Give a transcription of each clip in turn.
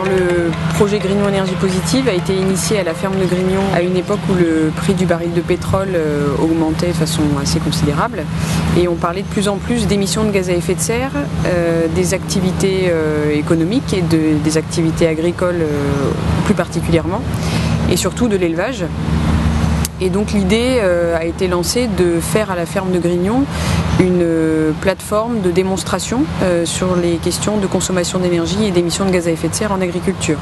Le projet Grignon Énergie Positive a été initié à la ferme de Grignon à une époque où le prix du baril de pétrole augmentait de façon assez considérable et on parlait de plus en plus d'émissions de gaz à effet de serre, des activités économiques et des activités agricoles plus particulièrement et surtout de l'élevage. Et donc l'idée a été lancée de faire à la ferme de Grignon une plateforme de démonstration sur les questions de consommation d'énergie et d'émissions de gaz à effet de serre en agriculture.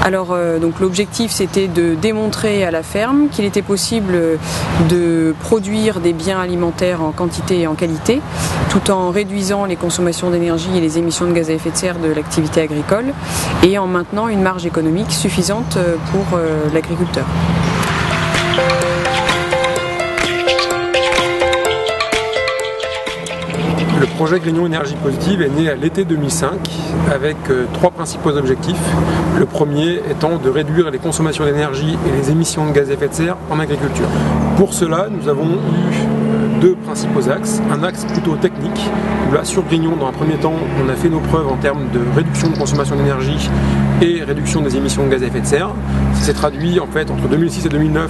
Alors donc l'objectif c'était de démontrer à la ferme qu'il était possible de produire des biens alimentaires en quantité et en qualité tout en réduisant les consommations d'énergie et les émissions de gaz à effet de serre de l'activité agricole et en maintenant une marge économique suffisante pour l'agriculteur. Le projet Grignon Énergie Positive est né à l'été 2005 avec trois principaux objectifs. Le premier étant de réduire les consommations d'énergie et les émissions de gaz à effet de serre en agriculture. Pour cela, nous avons eu deux principaux axes. Un axe plutôt technique, où là sur Grignon, dans un premier temps, on a fait nos preuves en termes de réduction de consommation d'énergie et réduction des émissions de gaz à effet de serre. Ça s'est traduit en fait entre 2006 et 2009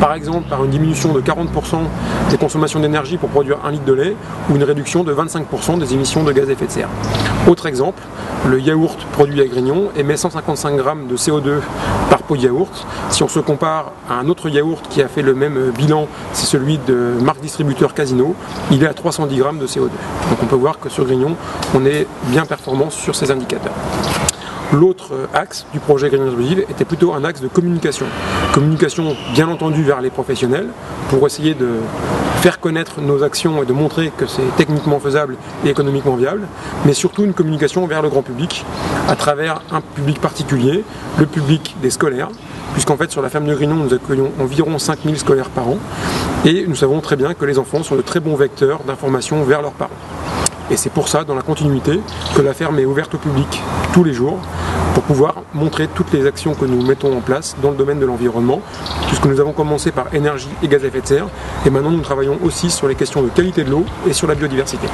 par exemple par une diminution de 40% des consommations d'énergie pour produire 1 litre de lait ou une réduction de 25% des émissions de gaz à effet de serre. Autre exemple, le yaourt produit à Grignon émet 155 grammes de CO2 par pot de yaourt. Si on se compare à un autre yaourt qui a fait le même bilan, c'est celui de marque distributeur Casino, il est à 310 grammes de CO2. Donc on peut voir que sur Grignon, on est bien performant sur ces indicateurs. L'autre axe du projet Grignon Énergie Positive était plutôt un axe de communication. Communication bien entendu vers les professionnels pour essayer de faire connaître nos actions et de montrer que c'est techniquement faisable et économiquement viable, mais surtout une communication vers le grand public à travers un public particulier, le public des scolaires, puisqu'en fait sur la ferme de Grignon nous accueillons environ 5000 scolaires par an et nous savons très bien que les enfants sont de très bons vecteurs d'information vers leurs parents. Et c'est pour ça, dans la continuité, que la ferme est ouverte au public tous les jours pour pouvoir montrer toutes les actions que nous mettons en place dans le domaine de l'environnement, puisque nous avons commencé par énergie et gaz à effet de serre, et maintenant nous travaillons aussi sur les questions de qualité de l'eau et sur la biodiversité.